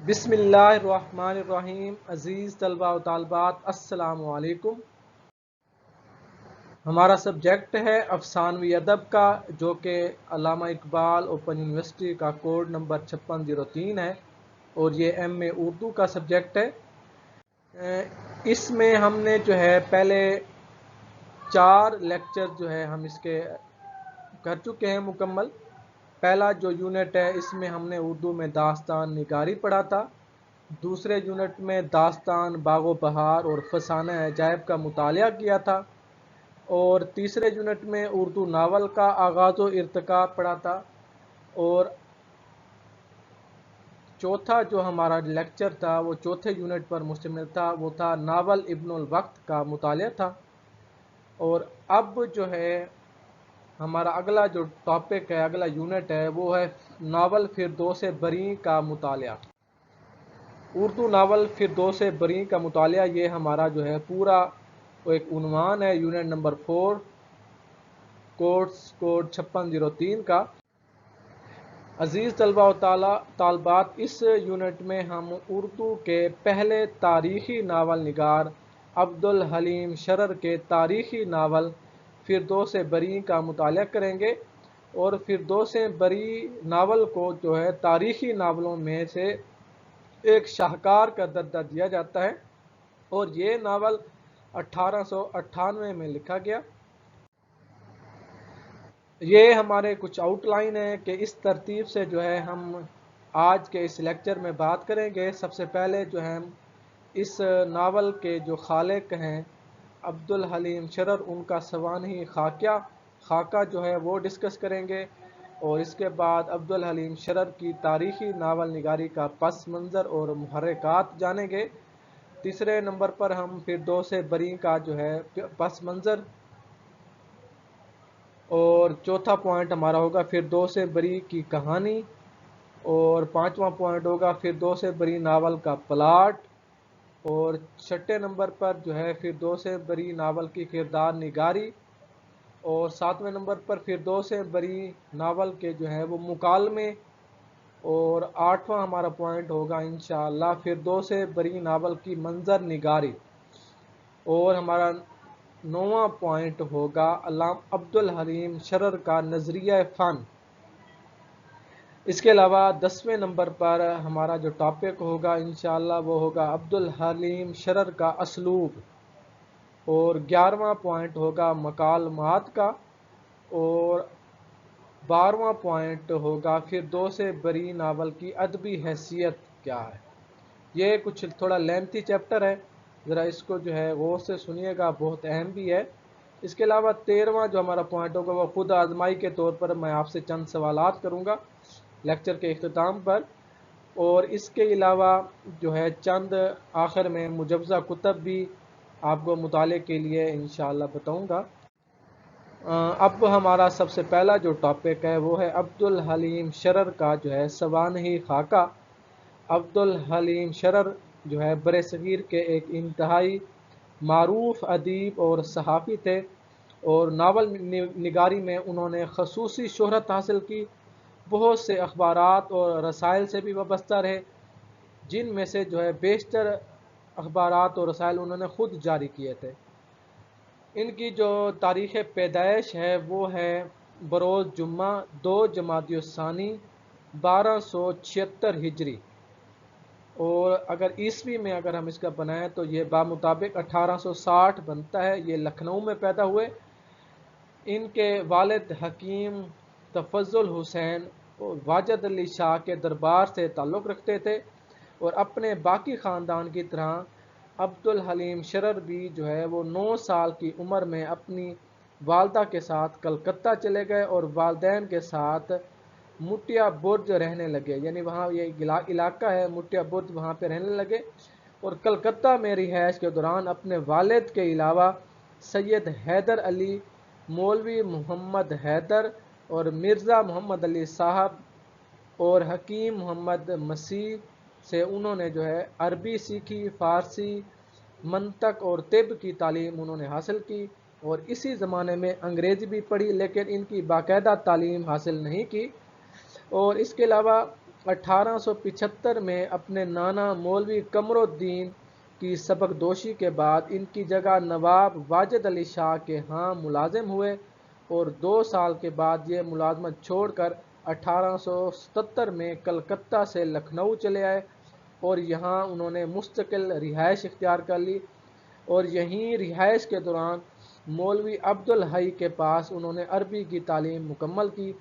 بسم اللہ الرحمن الرحیم۔ عزیز طلبہ و طالبات، السلام علیکم۔ ہمارا سبجیکٹ ہے افسانوی ادب کا، جو کہ علامہ اقبال اوپن یونیورسٹی کا کوڈ نمبر 5603 ہے، اور یہ ایم اے اردو کا سبجیکٹ ہے۔ اس میں ہم نے جو ہے پہلے 4 لیکچر جو ہے ہم اس کے کر چکے ہیں مکمل۔ پہلا جو یونٹ ہے اس میں ہم نے اردو میں داستان نگاری پڑھا تھا۔ دوسرے یونٹ میں داستان باغ و بہار اور فسانہ عجائب کا مطالعہ کیا تھا، اور تیسرے یونٹ میں اردو ناول کا آغاز و ارتقاء پڑھا تھا، اور چوتھا جو ہمارا لیکچر تھا وہ چوتھے یونٹ پر مشتمل تھا، وہ تھا ناول ابن الوقت کا مطالعہ تھا۔ اور اب جو ہے ہمارا اگلا جو ٹاپک ہے، اگلا یونٹ ہے، وہ ہے ناول فردوس بریں کا مطالعہ۔ اردو ناول فردوس بریں کا مطالعہ، یہ ہمارا جو ہے پورا ایک عنوان ہے یونٹ نمبر 4 کوڈ 5603 کا۔ عزیز طلبہ و طالبات، اس یونٹ میں ہم اردو کے پہلے تاریخی ناول نگار عبدالحلیم شرر کے تاریخی ناول فردوس بریں کا مطالعہ کریں گے، اور فردوس بریں ناول کو جو ہے تاریخی ناولوں میں سے ایک شاہکار کا درجہ دیا جاتا ہے، اور یہ ناول 1898 میں لکھا گیا۔ یہ ہمارے کچھ آؤٹ لائن ہے کہ اس ترتیب سے جو ہے ہم آج کے اس لیکچر میں بات کریں گے۔ سب سے پہلے جو ہے اس ناول کے جو خالق ہیں عبدالحلیم شرر، ان کا سوانحی خاکہ جو ہے وہ ڈسکس کریں گے، اور اس کے بعد عبدالحلیم شرر کی تاریخی ناول نگاری کا پس منظر اور محرکات جانیں گے۔ تیسرے نمبر پر ہم فردوس بریں کا جو ہے پس منظر، اور چوتھا پوائنٹ ہمارا ہوگا فردوس بریں کی کہانی، اور پانچواں پوائنٹ ہوگا فردوس بریں ناول کا پلاٹ، اور چھٹے نمبر پر جو ہے فردوس بریں ناول کی کردار نگاری، اور ساتویں نمبر پر فردوس بریں ناول کے جو ہے وہ مکالمے، اور آٹھواں ہمارا پوائنٹ ہوگا انشاءاللہ فردوس بریں ناول کی منظر نگاری، اور ہمارا 9واں پوائنٹ ہوگا علامہ عبدالحلیم شرر کا نظریہ فن۔ اس کے علاوہ 10ویں نمبر پر ہمارا جو ٹاپک ہوگا انشاءاللہ وہ ہوگا عبدالحلیم شرر کا اسلوب، اور 11واں پوائنٹ ہوگا مکالمات کا، اور 12واں پوائنٹ ہوگا فردوس بریں ناول کی ادبی حیثیت کیا ہے۔ یہ کچھ تھوڑا لینتھی چیپٹر ہے، ذرا اس کو جو ہے غور سے سنیے گا، بہت اہم بھی ہے۔ اس کے علاوہ 13واں جو ہمارا پوائنٹ ہوگا وہ خود آزمائی کے طور پر میں آپ سے چند سوالات کروں گا لیکچر کے اختتام پر، اور اس کے علاوہ جو ہے چند آخر میں مجوزہ کتب بھی آپ کو مطالعے کے لیے انشاءاللہ بتاؤں گا۔ اب ہمارا سب سے پہلا جو ٹاپک ہے وہ ہے عبدالحلیم شرر کا جو ہے سوانحی خاکہ۔ عبدالحلیم شرر جو ہے برصغیر کے ایک انتہائی معروف ادیب اور صحافی تھے، اور ناول نگاری میں انہوں نے خصوصی شہرت حاصل کی۔ بہت سے اخبارات اور رسائل سے بھی وابستہ رہے، جن میں سے جو ہے بیشتر اخبارات اور رسائل انہوں نے خود جاری کیے تھے۔ ان کی جو تاریخ پیدائش ہے وہ ہے بروز جمعہ 2 جمادی الثانی 1276 ہجری، اور اگر عیسوی میں اگر ہم اس کا بنائیں تو یہ بمطابق 1860 بنتا ہے۔ یہ لکھنؤ میں پیدا ہوئے۔ ان کے والد حکیم تفضل حسین واجد علی شاہ کے دربار سے تعلق رکھتے تھے، اور اپنے باقی خاندان کی طرح عبدالحلیم شرر بھی جو ہے وہ 9 سال کی عمر میں اپنی والدہ کے ساتھ کلکتہ چلے گئے، اور والدین کے ساتھ مٹیا برج رہنے لگے، یعنی وہاں یہ علاقہ ہے مٹیا برج، وہاں پہ رہنے لگے، اور کلکتہ میں رہائش کے دوران اپنے والد کے علاوہ سید حیدر علی، مولوی محمد حیدر، اور مرزا محمد علی صاحب اور حکیم محمد مسیح سے انہوں نے جو ہے عربی سیکھی، فارسی، منطق اور طب کی تعلیم انہوں نے حاصل کی، اور اسی زمانے میں انگریزی بھی پڑھی، لیکن ان کی باقاعدہ تعلیم حاصل نہیں کی۔ اور اس کے علاوہ 1875 میں اپنے نانا مولوی قمر الدین کی سبق دوشی کے بعد ان کی جگہ نواب واجد علی شاہ کے ہاں ملازم ہوئے اور 2 سال کے بعد یہ ملازمت چھوڑ کر 1877 میں کلکتہ سے لکھنؤ چلے آئے اور یہاں انہوں نے مستقل رہائش اختیار کر لی اور یہیں رہائش کے دوران مولوی عبدالحی کے پاس انہوں نے عربی کی تعلیم مکمل کی۔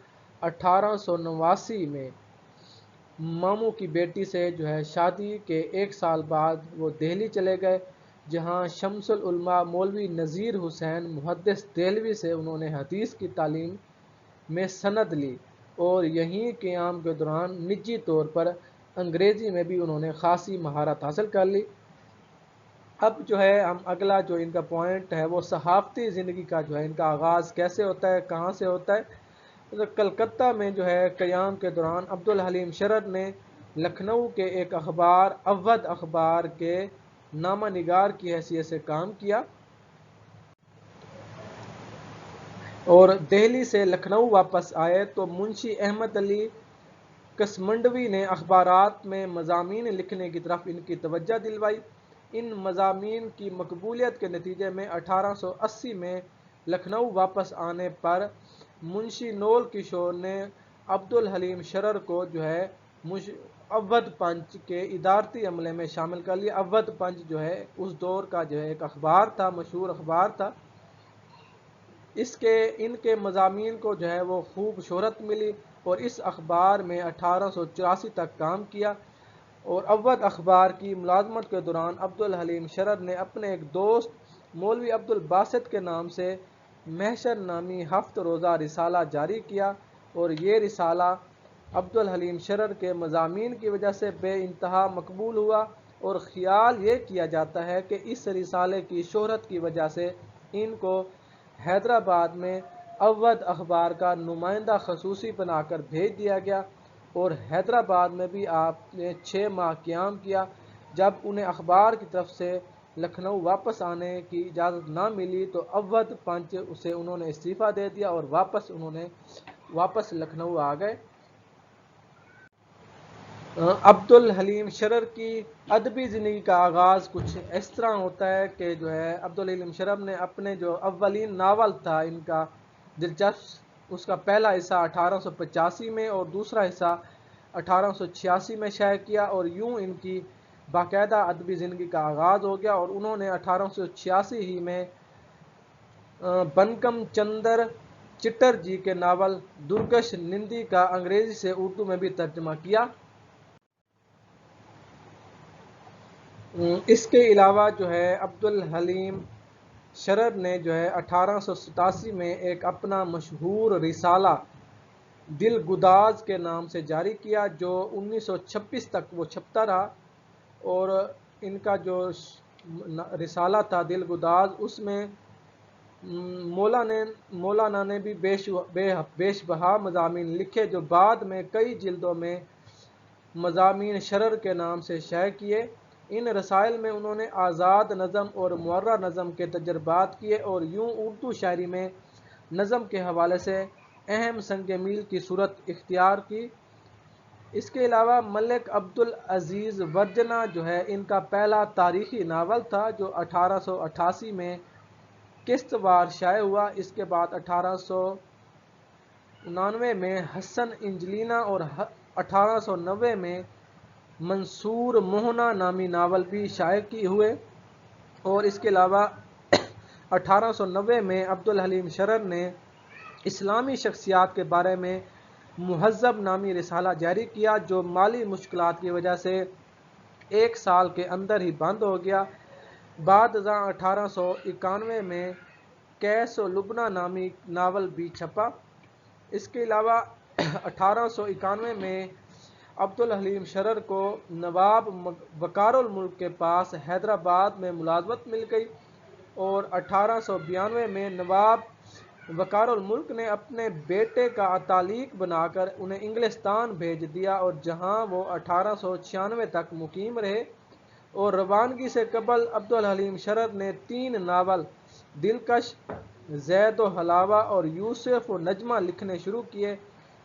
1889 میں ماموں کی بیٹی سے شادی کے 1 سال بعد وہ دہلی چلے گئے جہاں شمس العلماء مولوی نذیر حسین محدث دہلوی سے انہوں نے حدیث کی تعلیم میں سند لی اور یہیں قیام کے دوران نجی طور پر انگریزی میں بھی انہوں نے خاصی مہارت حاصل کر لی۔ اب ہم اگلا ان کا پوائنٹ ہے وہ صحافتی زندگی کا ان کا آغاز کیسے ہوتا ہے، کہاں سے ہوتا ہے۔ کلکتہ میں قیام کے دوران عبدالحلیم شرر نے لکھنؤ کے ایک اخبار اودھ اخبار کے نامہ نگار کی حیثیت سے کام کیا اور دہلی سے لکھنؤ واپس آئے تو منشی احمد علی کسمنڈوی نے اخبارات میں مضامین لکھنے کی طرف ان کی توجہ دلوائی۔ ان مضامین کی مقبولیت کے نتیجے میں 1880 میں لکھنؤ واپس آنے پر منشی نول کشور نے عبدالحلیم شرر کو اودھ پنچ کے ادارتی عملے میں شامل کر لیا۔ اودھ پنچ اس دور کا ایک اخبار تھا، مشہور اخبار تھا۔ ان کے مضامین کو وہ خوب شہرت ملی اور اس اخبار میں 1884 تک کام کیا اور اودھ اخبار کی ملازمت کے دوران عبدالحلیم شرر نے اپنے ایک دوست مولوی عبدالباسط کے نام سے محشر نامی 7 روزہ رسالہ جاری کیا اور یہ رسالہ عبدالحلیم شرر کے مضامین کی وجہ سے بے انتہا مقبول ہوا اور خیال یہ کیا جاتا ہے کہ اس رسالے کی شہرت کی وجہ سے ان کو حیدرآباد میں اودھ اخبار کا نمائندہ خصوصی بنا کر بھیج دیا گیا اور حیدرآباد میں بھی آپ نے 6 ماہ قیام کیا۔ جب انہیں اخبار کی طرف سے لکھنؤ واپس آنے کی اجازت نہ ملی تو اودھ پنچ سے انہوں نے استعفیٰ دے دیا اور واپس لکھنؤ آ گئے۔ عبدالحلیم شرر کی ادبی زندگی کا آغاز کچھ اس طرح ہوتا ہے کہ عبدالحلیم شرر نے اپنے اولین ناول تھا ان کا دلچسپ، اس کا پہلا حصہ 1885 میں اور دوسرا حصہ 1886 میں شائع کیا اور یوں ان کی باقاعدہ ادبی زندگی کا آغاز ہو گیا اور انہوں نے 1886 ہی میں بنکم چندر چٹرجی کے ناول درگش نندی کا انگریزی سے اردو میں بھی ترجمہ کیا۔ اس کے علاوہ عبدالحلیم شرر نے 1887 میں ایک اپنا مشہور رسالہ دل گداز کے نام سے جاری کیا جو 1926 تک وہ چھپتا رہا اور ان کا رسالہ تھا دل گداز اس میں مولانا نے بھی بیش بہا مضامین لکھے جو بعد میں کئی جلدوں میں مضامین شرر کے نام سے شائع کیے۔ ان رسائل میں انہوں نے آزاد نظم اور معرہ نظم کے تجربات کیے اور یوں اردو شاعری میں نظم کے حوالے سے اہم سنگ میل کی صورت اختیار کی۔ اس کے علاوہ ملک عبدالعزیز ورجنہ ان کا پہلا تاریخی ناول تھا جو 1888 میں قسط وار شائع ہوا۔ اس کے بعد 1889 میں حسن انجلینا اور 1890 میں منصور موہنا نامی ناول بھی شائع ہوئے اور اس کے علاوہ 1890 میں عبدالحلیم شرر نے اسلامی شخصیات کے بارے میں مہذب نامی رسالہ جاری کیا جو مالی مشکلات کی وجہ سے 1 سال کے اندر ہی بند ہو گیا۔ بعد ازاں 1891 میں کیس و لبنہ نامی ناول بھی چھپا۔ اس کے علاوہ 1891 میں عبدالحلیم شرر کو نواب وقار الملک کے پاس حیدرآباد میں ملازمت مل گئی اور 1892 میں نواب وقار الملک نے اپنے بیٹے کا تعلیق بنا کر انہیں انگلستان بھیج دیا اور جہاں وہ 1896 تک مقیم رہے اور روانگی سے قبل عبدالحلیم شرر نے 3 ناول دلکش، زید و حلاوہ اور یوسف و نجمہ لکھنے شروع کیے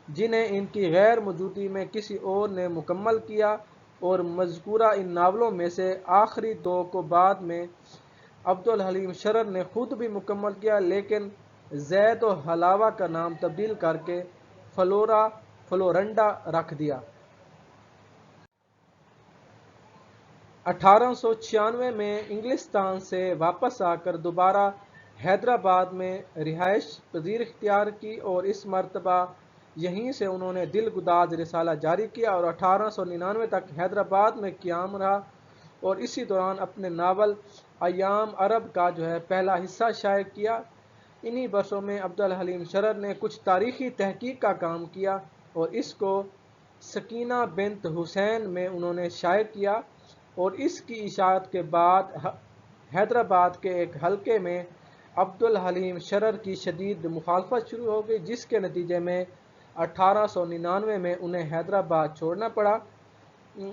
جنہیں ان کی غیر موجودگی میں کسی اور نے مکمل کیا، اور مذکورہ ان ناولوں میں سے آخری دو کو بعد میں عبدالحلیم شرر نے خود بھی مکمل کیا، لیکن زید و حلاوہ کا نام تبدیل کر کے فلورنڈا رکھ دیا۔ 1896 میں انگلستان سے واپس آ کر دوبارہ حیدرآباد میں رہائش پذیر اختیار کی، اور اس مرتبہ یہیں سے انہوں نے دل گداز رسالہ جاری کیا اور 1899 تک حیدرآباد میں قیام رہا، اور اسی دوران اپنے ناول ایام عرب کا پہلا حصہ شائع کیا۔ انہی برسوں میں عبدالحلیم شرر نے کچھ تاریخی تحقیق کا کام کیا، اور اس کو سکینہ بنت حسین میں انہوں نے شائع کیا، اور اس کی اشاعت کے بعد حیدرآباد کے ایک حلقے میں عبدالحلیم شرر کی شدید مخالفت شروع ہو گئی، جس کے نتیجے میں 1899 میں انہیں حیدرآباد چھوڑنا پڑا،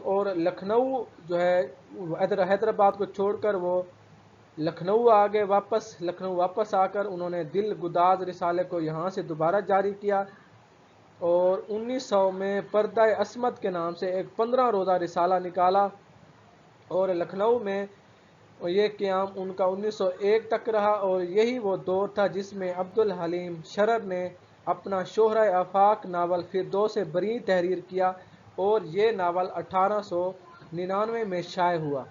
اور لکھنؤ حیدرآباد کو چھوڑ کر وہ لکھنؤ آ گئے لکھنؤ واپس آ کر انہوں نے دل گداز رسالے کو یہاں سے دوبارہ جاری کیا، اور 1900 میں پردہ عصمت کے نام سے ایک 15 روزہ رسالہ نکالا، اور لکھنؤ میں یہ قیام ان کا 1901 تک رہا، اور یہی وہ دور تھا جس میں عبدالحلیم شرر نے اپنا شہرہ آفاق ناول فردوس بری تحریر کیا، اور یہ ناول 1899 میں شائع ہوا۔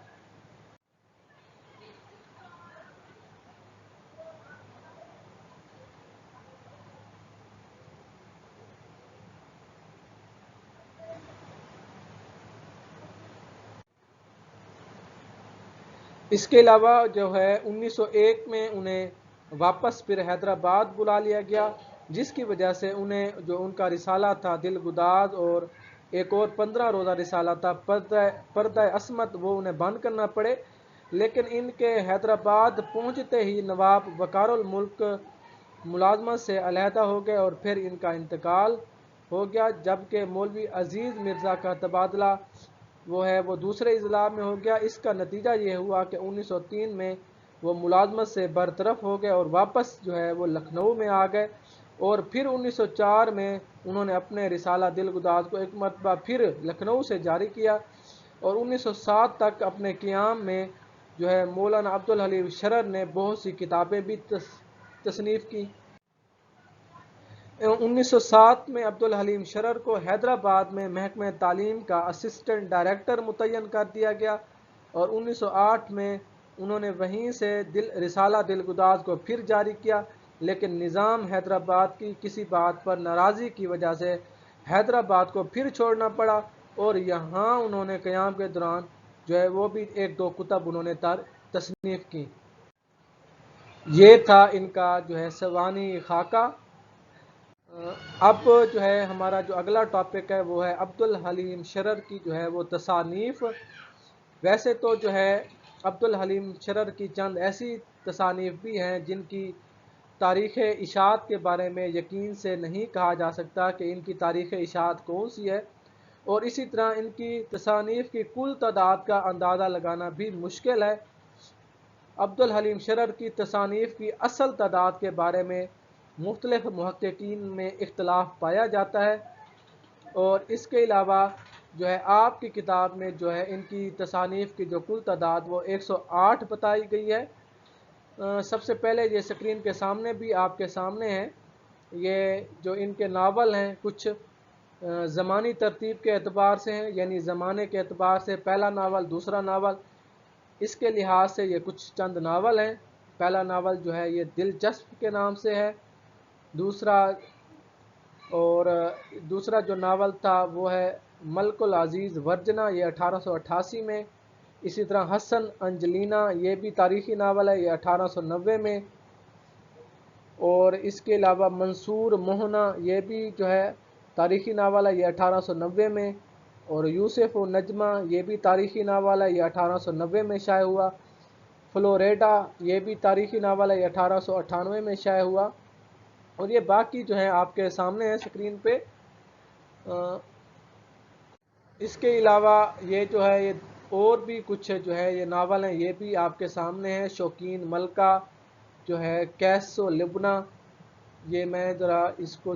اس کے علاوہ 1901 میں انہیں واپس پھر حیدرآباد بلا لیا گیا، جس کی وجہ سے انہیں ان کا رسالہ تھا دل گداز اور ایک اور 15 روزہ رسالہ تھا پردہ عصمت، وہ انہیں بند کرنا پڑے، لیکن ان کے حیدرآباد پہنچتے ہی نواب وقار الملک ملازمت سے علیحدہ ہو گئے، اور پھر ان کا انتقال ہو گیا، جبکہ مولوی عزیز مرزا کا تبادلہ وہ دوسرے اضلاع میں ہو گیا۔ اس کا نتیجہ یہ ہوا کہ 1903 میں وہ ملازمت سے برطرف ہو گئے اور واپس وہ لکھنؤ میں آ گئے، اور پھر 1904 میں انہوں نے اپنے رسالہ دل گداز کو ایک مرتبہ پھر لکھنؤ سے جاری کیا، اور 1907 تک اپنے قیام میں مولانا عبدالحلیم شرر نے بہت سی کتابیں بھی تصنیف کی۔ 1907 میں عبدالحلیم شرر کو حیدرآباد میں محکمہ تعلیم کا اسسٹنٹ ڈائریکٹر متعین کر دیا گیا، اور 1908 میں انہوں نے وہیں سے رسالہ دل گداز کو پھر جاری کیا، لیکن نظام حیدرآباد کی کسی بات پر ناراضی کی وجہ سے حیدرآباد کو پھر چھوڑنا پڑا، اور یہاں انہوں نے قیام کے دوران وہ بھی ایک دو کتب انہوں نے تصنیف کی۔ یہ تھا ان کا سوانح خاکہ۔ اب ہمارا اگلا ٹاپک ہے وہ ہے عبدالحلیم شرر کی وہ تصانیف۔ ویسے تو عبدالحلیم شرر کی چند ایسی تصانیف بھی ہیں جن کی تاریخ اشاعت کے بارے میں یقین سے نہیں کہا جا سکتا کہ ان کی تاریخ اشاعت کون سی ہے، اور اسی طرح ان کی تصانیف کی کل تعداد کا اندازہ لگانا بھی مشکل ہے۔ عبدالحلیم شرر کی تصانیف کی اصل تعداد کے بارے میں مختلف محققین میں اختلاف پایا جاتا ہے، اور اس کے علاوہ آپ کی کتاب میں ان کی تصانیف کی کل تعداد وہ 108 بتائی گئی ہے۔ سب سے پہلے یہ اسکرین کے سامنے بھی آپ کے سامنے ہے، یہ ان کے ناول ہیں کچھ زمانی ترتیب کے اعتبار سے ہیں، یعنی زمانے کے اعتبار سے پہلا ناول دوسرا ناول، اس کے لحاظ سے یہ کچھ چند ناول ہیں۔ پہلا ناول یہ دلچسپ کے نام سے ہے، دوسرا ناول تھا وہ ہے ملک العزیز ورجنا، یہ 1888 میں، اسی طرح حسن انجلینا یہ بھی تاریخی ناول ہے، یہ 1890 میں، اور اس کے علاوہ منصور موہنا یہ بھی تاریخی ناول ہے، یہ 1890 میں، اور یوسف و نجمہ یہ بھی تاریخی ناول ہے، یہ 1890 میں شائع ہوا، فلوریڈا یہ بھی تاریخی ناول ہے، یہ 1898 میں شائع ہوا، اور یہ باقی آپ کے سامنے ہے اسکرین پہ۔ اس کے علاوہ یہ اور بھی کچھ یہ ناول ہیں، یہ بھی آپ کے سامنے ہیں۔ شوقین ملکہ کیس و لبنہ، یہ میں ذرا اس کو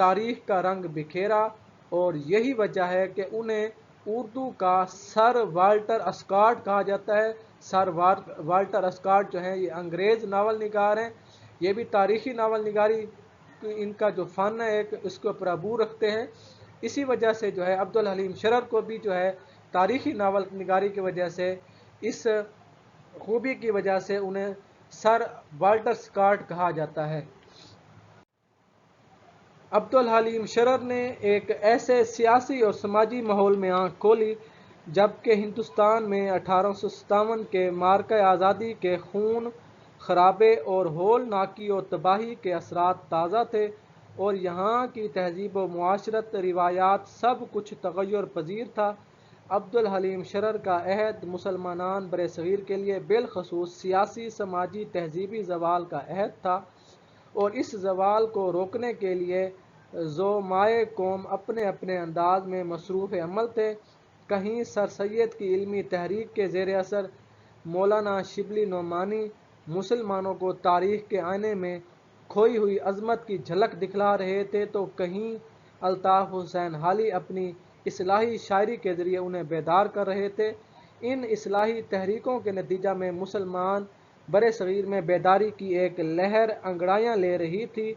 تاریخ کا رنگ بکھیرا، اور یہی وجہ ہے کہ انہیں اردو کا سر والٹر اسکاٹ کہا جاتا ہے۔ سر والٹر اسکاٹ جو ہیں یہ انگریز ناول نگار ہیں، یہ بھی تاریخی ناول نگاری ان کا جو فن ہے ایک اس کے اوپر عبور رکھتے ہیں۔ اسی وجہ سے جو ہے عبدالحلیم شرر کو بھی جو ہے تاریخی ناول نگاری کی وجہ سے، اس خوبی کی وجہ سے انہیں سر والٹر اسکاٹ کہا جاتا ہے۔ عبدالحلیم شرر نے ایک ایسے سیاسی اور سماجی ماحول میں آنکھ کھولی جبکہ ہندوستان میں 1857 کے مارکہ آزادی کے خون خرابے اور ہول ناکی اور تباہی کے اثرات تازہ تھے، اور یہاں کی تہذیب و معاشرت، روایات، سب کچھ تغیر پذیر تھا۔ عبدالحلیم شرر کا عہد مسلمان برصغیر کے لیے بالخصوص سیاسی، سماجی، تہذیبی زوال کا عہد تھا، اور اس زوال کو روکنے کے لیے زعمائے قوم اپنے اپنے انداز میں مصروف عمل تھے۔ کہیں سر سید کی علمی تحریک کے زیر اثر مولانا شبلی نعمانی مسلمانوں کو تاریخ کے آئینے میں کھوئی ہوئی عظمت کی جھلک دکھلا رہے تھے، تو کہیں الطاف حسین حالی اپنی اصلاحی شاعری کے ذریعے انہیں بیدار کر رہے تھے۔ ان اصلاحی تحریکوں کے نتیجہ میں مسلمان برصغیر میں بیداری کی ایک لہر انگڑائیاں لے رہی تھی،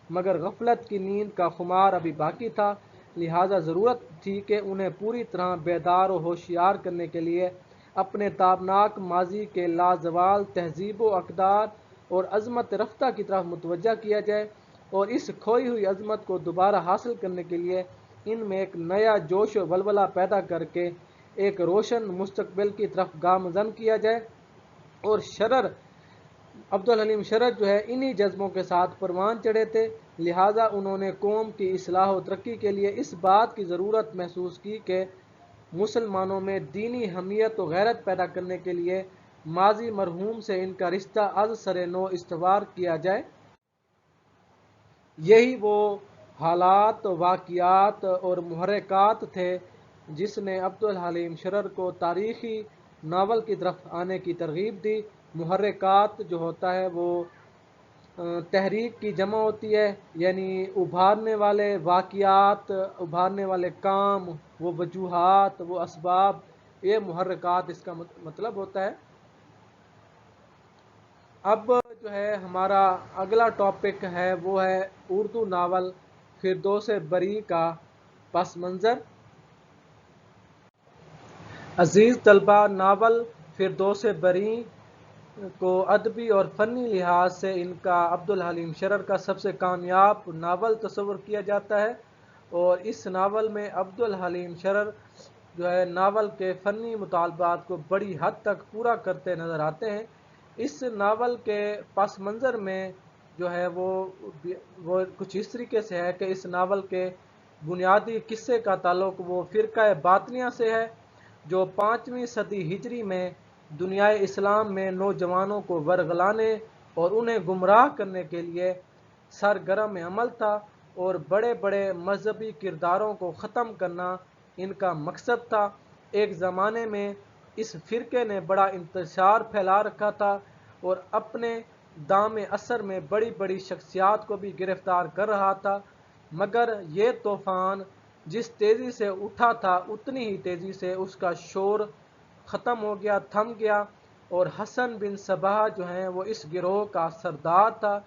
مگر غفلت کی نیند کا خمار ابھی باقی تھا، لہذا ضرورت تھی کہ انہیں پوری طرح بیدار و ہوشیار کرنے کے لیے اپنے تابناک ماضی کے لازوال تہذیب و اقدار اور عظمت رفتہ کی طرف متوجہ کیا جائے، اور اس کھوئی ہوئی عظمت کو دوبارہ حاصل کرنے کے لیے ان میں ایک نیا جوش و ولولہ پیدا کر کے ایک روشن مستقبل کی طرف گامزن کیا جائے۔ اور عبدالحلیم شرر جو ہے انہی جذبوں کے ساتھ پروان چڑھے تھے، لہٰذا انہوں نے قوم کی اصلاح و ترقی کے لیے اس بات کی ضرورت محسوس کی کہ مسلمانوں میں دینی حمیت و غیرت پیدا کرنے کے لیے ماضی مرحوم سے ان کا رشتہ از سر نو استوار کیا جائے۔ یہی وہ حالات، واقعات اور محرکات تھے جس نے عبدالحلیم شرر کو تاریخی ناول کی طرف آنے کی ترغیب دی۔ محرکات جو ہوتا ہے وہ تحریک کی جمع ہوتی ہے، یعنی ابھارنے والے واقعات، ابھارنے والے کام، وہ وجوہات، وہ اسباب، یہ محرکات اس کا مطلب ہوتا ہے۔ اب جو ہے ہمارا اگلا ٹاپک ہے وہ ہے اردو ناول فردوس بری کا پس منظر۔ عزیز طلبہ، ناول فردوس بری کو ادبی اور فنی لحاظ سے ان کا عبدالحلیم شرر کا سب سے کامیاب ناول تصور کیا جاتا ہے، اور اس ناول میں عبدالحلیم شرر جو ہے ناول کے فنی مطالبات کو بڑی حد تک پورا کرتے نظر آتے ہیں۔ اس ناول کے پس منظر میں جو ہے وہ کچھ اس طریقے سے ہے کہ اس ناول کے بنیادی قصے کا تعلق وہ فرقہ باطنیہ سے ہے، جو 5ویں صدی ہجری میں دنیائے اسلام میں نوجوانوں کو ورغلانے اور انہیں گمراہ کرنے کے لیے سرگرم عمل تھا، اور بڑے بڑے مذہبی کرداروں کو ختم کرنا ان کا مقصد تھا۔ ایک زمانے میں اس فرقے نے بڑا انتشار پھیلا رکھا تھا اور اپنے دام اثر میں بڑی بڑی شخصیات کو بھی گرفتار کر رہا تھا، مگر یہ طوفان جس تیزی سے اٹھا تھا اتنی ہی تیزی سے اس کا شور ختم ہو گیا، تھم گیا، اور حسن بن صباح جو ہیں وہ اس گروہ کا سردار تھا۔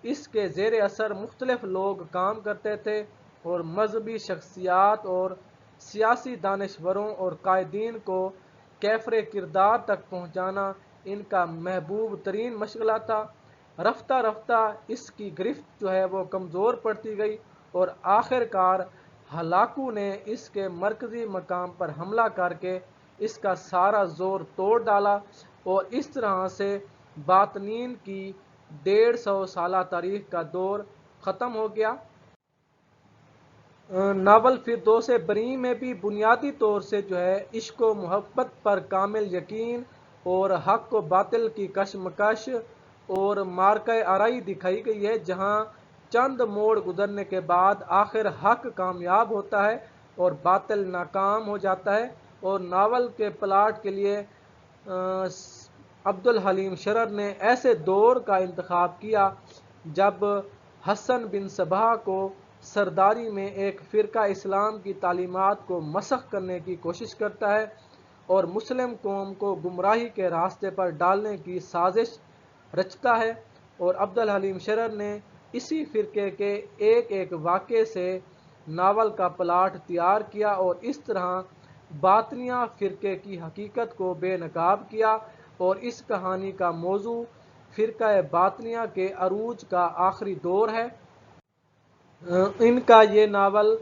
اس کے زیر اثر مختلف لوگ کام کرتے تھے، اور مذہبی شخصیات اور سیاسی دانشوروں اور قائدین کو کیفر کردار تک پہنچانا ان کا محبوب ترین مشغلہ تھا۔ رفتہ رفتہ اس کی گرفت جو ہے وہ کمزور پڑتی گئی، اور آخر کار ہلاکو نے اس کے مرکزی مقام پر حملہ کر کے اس کا سارا زور توڑ ڈالا، اور اس طرح سے باطنین کی 150 سالہ تاریخ کا دور ختم ہو گیا۔ ناول فردوس بری میں بھی بنیادی طور سے جو ہے عشق و محبت پر کامل یقین اور حق و باطل کی کشمکش اور معرکہ آرائی دکھائی گئی ہے، جہاں چند موڑ گزرنے کے بعد آخر حق کامیاب ہوتا ہے اور باطل ناکام ہو جاتا ہے۔ اور ناول کے پلاٹ کے لیے عبدالحلیم شرر نے ایسے دور کا انتخاب کیا جب حسن بن صباح کو سرداری میں ایک فرقہ اسلام کی تعلیمات کو مسخ کرنے کی کوشش کرتا ہے اور مسلم قوم کو گمراہی کے راستے پر ڈالنے کی سازش رچتا ہے، اور عبدالحلیم شرر نے اسی فرقے کے ایک ایک واقعے سے ناول کا پلاٹ تیار کیا اور اس طرح باطنیہ فرقے کی حقیقت کو بے نقاب کیا، اور اس کہانی کا موضوع فرقہ باطنیہ کے عروج کا آخری دور ہے۔ ان کا یہ ناول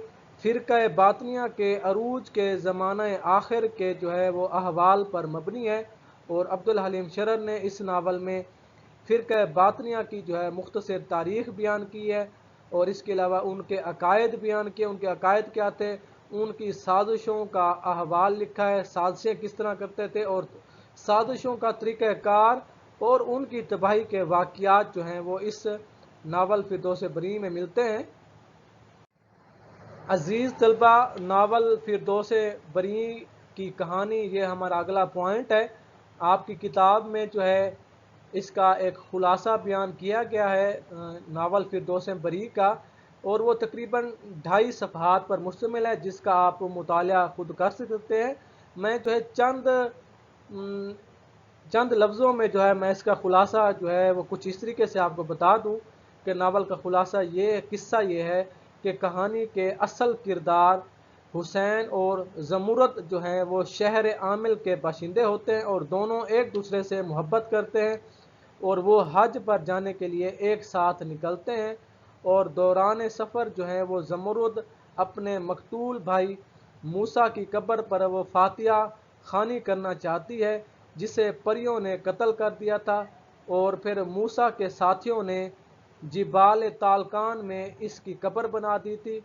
فرقہ باطنیہ کے عروج کے زمانہ آخر کے جو ہے وہ احوال پر مبنی ہے، اور عبدالحلیم شرر نے اس ناول میں فرقہ باطنیہ کی جو ہے مختصر تاریخ بیان کی ہے، اور اس کے علاوہ ان کے عقائد بیان کیے، ان کے عقائد کیا تھے، ان کی سازشوں کا احوال لکھا ہے، سازشیں کس طرح کرتے تھے اور سازشوں کا طریقہ کار اور ان کی تباہی کے واقعات جو ہیں وہ اس ناول فردوس بری میں ملتے ہیں۔ عزیز طلبہ، ناول فردوس بری کی کہانی یہ ہمارا اگلا پوائنٹ ہے۔ آپ کی کتاب میں جو ہے اس کا ایک خلاصہ بیان کیا گیا ہے ناول فردوس بری کا، اور وہ تقریباً 2.5 صفحات پر مشتمل ہے، جس کا آپ مطالعہ خود کر سکتے ہیں۔ میں جو ہے چند لفظوں میں جو ہے میں اس کا خلاصہ جو ہے وہ کچھ اس طریقے سے آپ کو بتا دوں کہ ناول کا خلاصہ قصہ یہ ہے کہ کہانی کے اصل کردار حسین اور زمرد جو ہیں وہ شہر عامل کے باشندے ہوتے ہیں، اور دونوں ایک دوسرے سے محبت کرتے ہیں، اور وہ حج پر جانے کے لیے ایک ساتھ نکلتے ہیں، اور دوران سفر جو ہے وہ زمرد اپنے مقتول بھائی موسیٰ کی قبر پر وہ فاتحہ خوانی کرنا چاہتی ہے جسے پریوں نے قتل کر دیا تھا، اور پھر موسیٰ کے ساتھیوں نے جبال تالکان میں اس کی قبر بنا دی تھی،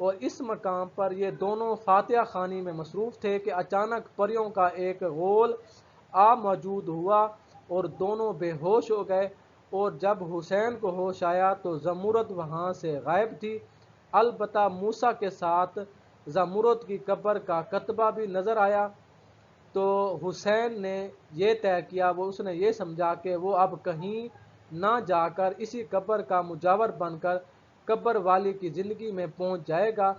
اور اس مقام پر یہ دونوں فاتحہ خوانی میں مصروف تھے کہ اچانک پریوں کا ایک غول موجود ہوا اور دونوں بے ہوش ہو گئے، اور جب حسین کو ہوش آیا تو زمرد وہاں سے غائب تھی، البتہ موسیٰ کے ساتھ زمرد کی قبر کا کتبہ بھی نظر آیا۔ تو حسین نے یہ طے کیا، اس نے یہ سمجھا کہ وہ اب کہیں نہ جا کر اسی قبر کا مجاور بن کر قبر والی کی زندگی میں پہنچ جائے گا۔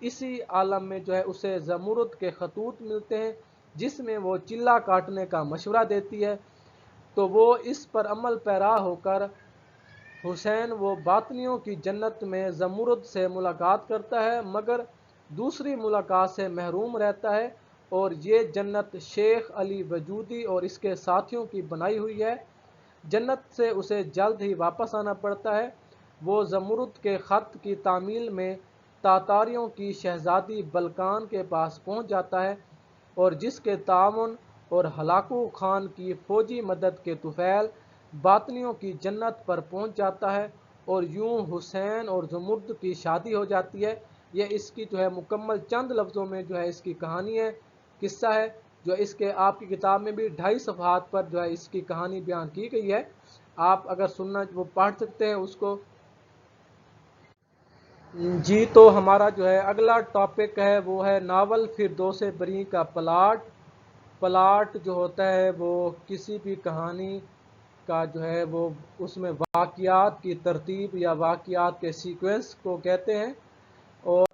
اسی عالم میں جو ہے اسے زمرد کے خطوط ملتے ہیں جس میں وہ چلہ کاٹنے کا مشورہ دیتی ہے، تو وہ اس پر عمل پیرا ہو کر حسین وہ باطنیوں کی جنت میں زمرد سے ملاقات کرتا ہے، مگر دوسری ملاقات سے محروم رہتا ہے، اور یہ جنت شیخ علی وجودی اور اس کے ساتھیوں کی بنائی ہوئی ہے۔ جنت سے اسے جلد ہی واپس آنا پڑتا ہے۔ وہ زمرد کے خط کی تعمیل میں تاتاریوں کی شہزادی بلقان کے پاس پہنچ جاتا ہے، اور جس کے تعاون اور ہلاکو خان کی فوجی مدد کے طفیل باطنیوں کی جنت پر پہنچ جاتا ہے، اور یوں حسین اور زمرد کی شادی ہو جاتی ہے۔ یہ اس کی جو ہے مکمل چند لفظوں میں جو ہے اس کی کہانی ہے، قصہ ہے، جو اس کے آپ کی کتاب میں بھی 2.5 صفحات پر جو ہے اس کی کہانی بیان کی گئی ہے۔ آپ اگر سننا وہ پڑھ سکتے ہیں اس کو۔ جی، تو ہمارا جو ہے اگلا ٹاپک ہے وہ ہے ناول فردوس بری کا پلاٹ جو ہوتا ہے وہ کسی بھی کہانی کا جو ہے وہ اس میں واقعات کی ترتیب یا واقعات کے سیکوینس کو کہتے ہیں، اور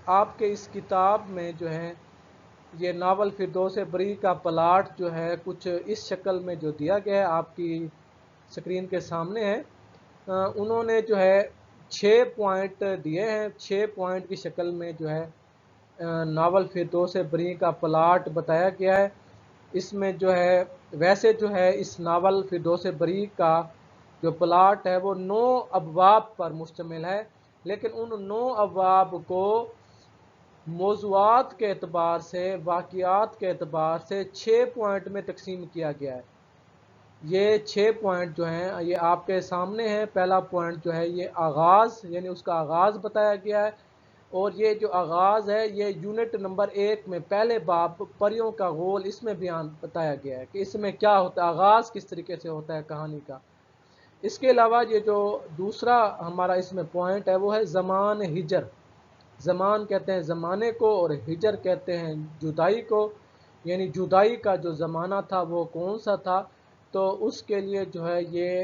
آپ کے اس کتاب میں جو ہے یہ ناول فردوس بری کا پلاٹ جو ہے کچھ اس شکل میں جو دیا گیا ہے آپ کی سکرین کے سامنے ہے۔ انہوں نے جو ہے 6 پوائنٹ دیے ہیں، 6 پوائنٹ کی شکل میں جو ہے ناول فردوس بری کا پلاٹ بتایا گیا ہے۔ اس میں جو ہے ویسے جو ہے اس ناول فردوس بری کا جو پلاٹ ہے وہ 9 ابواب پر مشتمل ہے، لیکن ان 9 ابواب کو موضوعات کے اعتبار سے، واقعات کے اعتبار سے 6 پوائنٹ میں تقسیم کیا گیا ہے۔ یہ 6 پوائنٹ جو ہیں یہ آپ کے سامنے ہیں۔ پہلا پوائنٹ جو ہے یہ آغاز، یعنی اس کا آغاز بتایا گیا ہے، اور یہ جو آغاز ہے یہ یونٹ نمبر 1 میں پہلے باب پریوں کا غول اس میں بیان بتایا گیا ہے کہ اس میں کیا ہوتا ہے، آغاز کس طریقے سے ہوتا ہے کہانی کا۔ اس کے علاوہ یہ جو دوسرا ہمارا اس میں پوائنٹ ہے وہ ہے زمان ہجر۔ زمان کہتے ہیں زمانے کو، اور ہجر کہتے ہیں جدائی کو، یعنی جدائی کا جو زمانہ تھا وہ کون سا تھا، تو اس کے لیے جو ہے یہ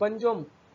5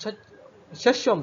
6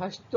8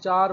4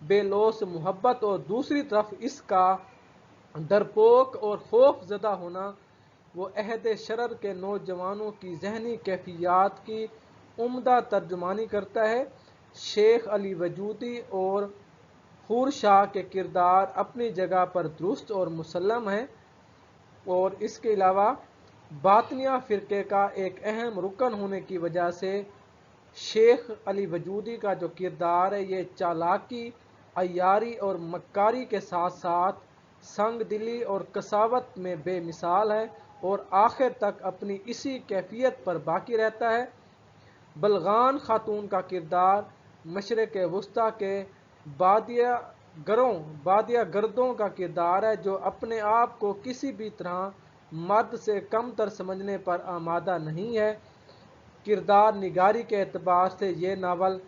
بے لوث محبت اور دوسری طرف اس کا ڈرپوک اور خوف زدہ ہونا وہ عہد شرر کے نوجوانوں کی ذہنی کیفیات کی عمدہ ترجمانی کرتا ہے۔ شیخ علی وجودی اور حور شاہ کے کردار اپنی جگہ پر درست اور مسلم ہیں، اور اس کے علاوہ باطنیہ فرقے کا ایک اہم رکن ہونے کی وجہ سے شیخ علی وجودی کا جو کردار ہے یہ چالاکی، عیاری اور مکاری کے ساتھ ساتھ سنگ دلی اور قساوت میں بے مثال ہے، اور آخر تک اپنی اسی کیفیت پر باقی رہتا ہے۔ بلغان خاتون کا کردار مشرق وسطیٰ کے بادیہ گردوں کا کردار ہے جو اپنے آپ کو کسی بھی طرح مرد سے کم تر سمجھنے پر آمادہ نہیں ہے۔ کردار نگاری کے اعتبار سے یہ ناول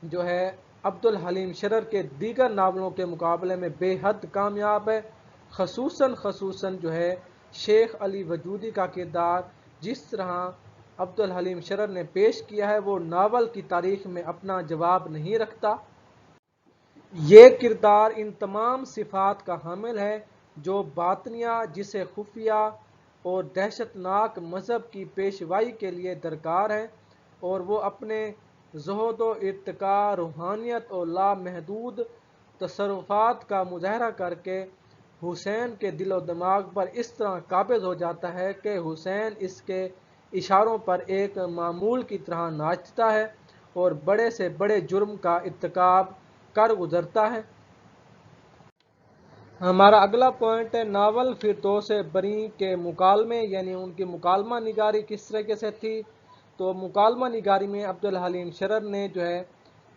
جو ہے عبدالحلیم شرر کے دیگر ناولوں کے مقابلے میں بے حد کامیاب ہے، خصوصاً جو ہے شیخ علی وجودی کا کردار جس طرح عبدالحلیم شرر نے پیش کیا ہے وہ ناول کی تاریخ میں اپنا جواب نہیں رکھتا۔ یہ کردار ان تمام صفات کا حامل ہے جو باطنیہ جسے خفیہ اور دہشت ناک مذہب کی پیشوائی کے لیے درکار ہیں، اور وہ اپنے زہد و ارتقاء، روحانیت اور لامحدود تصرفات کا مظاہرہ کر کے حسین کے دل و دماغ پر اس طرح قابض ہو جاتا ہے کہ حسین اس کے اشاروں پر ایک معمول کی طرح ناچتا ہے اور بڑے سے بڑے جرم کا ارتکاب کر گزرتا ہے۔ ہمارا اگلا پوائنٹ ہے ناول فردوس بری کے مکالمے، یعنی ان کی مکالمہ نگاری کس طریقے سے تھی۔ تو مکالمہ نگاری میں عبدالحلیم شرر نے جو ہے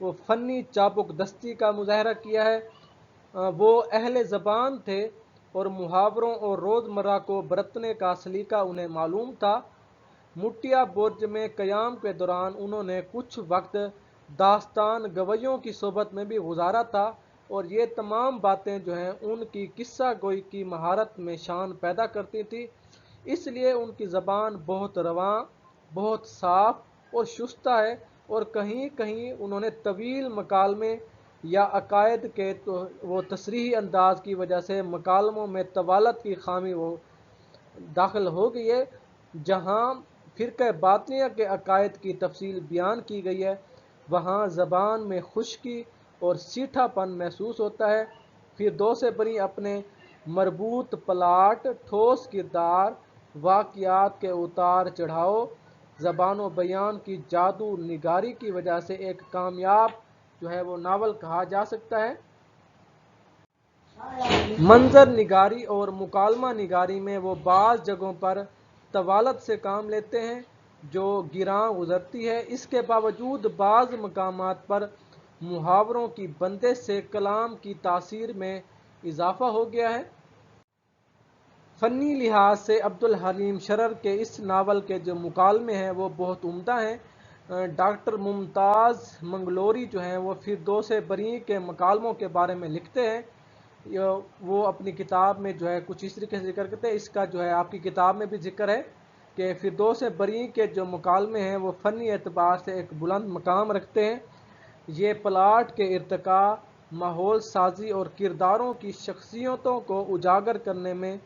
وہ فنی چابک دستی کا مظاہرہ کیا ہے۔ وہ اہل زبان تھے اور محاوروں اور روزمرہ کو برتنے کا سلیقہ انہیں معلوم تھا۔ مٹیا برج میں قیام کے دوران انہوں نے کچھ وقت داستان گویوں کی صحبت میں بھی گزارا تھا، اور یہ تمام باتیں جو ہیں ان کی قصہ گوئی کی مہارت میں شان پیدا کرتی تھی، اس لیے ان کی زبان بہت رواں، بہت صاف اور شستہ ہے، اور کہیں کہیں انہوں نے طویل مکالمے یا عقائد کے وہ تصریحی انداز کی وجہ سے مکالموں میں طوالت کی خامی وہ داخل ہو گئی ہے۔ جہاں فرقہ باطنیہ کے عقائد کی تفصیل بیان کی گئی ہے وہاں زبان میں خشکی اور سیٹھا پن محسوس ہوتا ہے۔ فردوس بری اپنے مربوط پلاٹ، ٹھوس کردار، واقعات کے اتار چڑھاؤ، زبان و بیان کی جادو نگاری کی وجہ سے ایک کامیاب جو ہے وہ ناول کہا جا سکتا ہے۔ منظر نگاری اور مکالمہ نگاری میں وہ بعض جگہوں پر طوالت سے کام لیتے ہیں جو گراں گزرتی ہے، اس کے باوجود بعض مقامات پر محاوروں کی بندش سے کلام کی تاثیر میں اضافہ ہو گیا ہے۔ فنی لحاظ سے عبدالحلیم شرر کے اس ناول کے جو مکالمے ہیں وہ بہت عمدہ ہیں۔ ڈاکٹر ممتاز منگلوری جو ہیں وہ فردوس بری کے مکالموں کے بارے میں لکھتے ہیں، وہ اپنی کتاب میں جو ہے کچھ اس طریقے سے ذکر کرتے ہیں، اس کا جو ہے آپ کی کتاب میں بھی ذکر ہے کہ فردوس بری کے جو مکالمے ہیں وہ فنی اعتبار سے ایک بلند مقام رکھتے ہیں۔ یہ پلاٹ کے ارتقاء، ماحول سازی اور کرداروں کی شخصیتوں کو اجاگر کرنے میں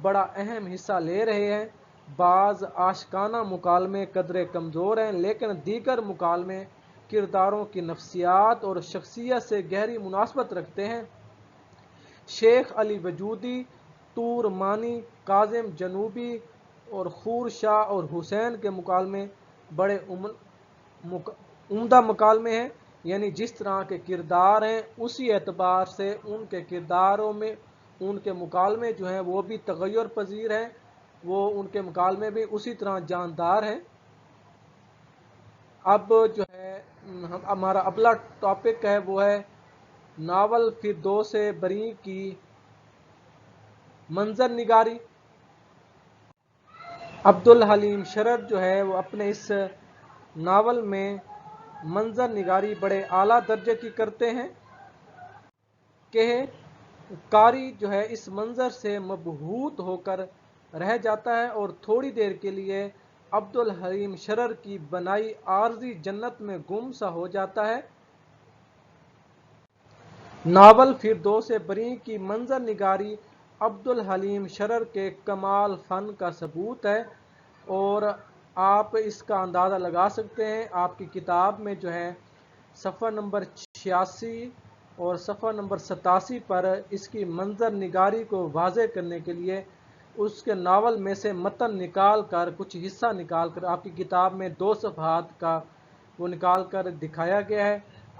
بڑا اہم حصہ لے رہے ہیں۔ بعض عاشقانہ مکالمے قدرے کمزور ہیں، لیکن دیگر مکالمے کرداروں کی نفسیات اور شخصیت سے گہری مناسبت رکھتے ہیں۔ شیخ علی وجودی، طور مانی، کاظم جنوبی اور حور شاہ اور حسین کے مکالمے بڑے عمدہ مکالمے ہیں، یعنی جس طرح کے کردار ہیں اسی اعتبار سے ان کے کرداروں میں ان کے مکالمے جو ہیں وہ بھی تغیر پذیر ہیں، وہ ان کے مکالمے بھی اسی طرح جاندار ہیں۔ اب جو ہے ہمارا اگلا ٹاپک ہے وہ ہے ناول فردوس بری کی منظر نگاری۔ عبدالحلیم شرر جو ہے وہ اپنے اس ناول میں منظر نگاری بڑے اعلیٰ درجے کی کرتے ہیں کہ قاری جو ہے اس منظر سے مبہوت ہو کر رہ جاتا ہے اور تھوڑی دیر کے لیے عبدالحلیم شرر کی بنائی عارضی جنت میں گم سا ہو جاتا ہے۔ ناول فردوس بری کی منظر نگاری عبدالحلیم شرر کے کمال فن کا ثبوت ہے، اور آپ اس کا اندازہ لگا سکتے ہیں آپ کی کتاب میں جو ہے صفحہ نمبر 86 اور صفحہ نمبر 87 پر اس کی منظر نگاری کو واضح کرنے کے لیے اس کے ناول میں سے متن نکال کر، کچھ حصہ نکال کر آپ کی کتاب میں 2 صفحات کا وہ نکال کر دکھایا گیا ہے۔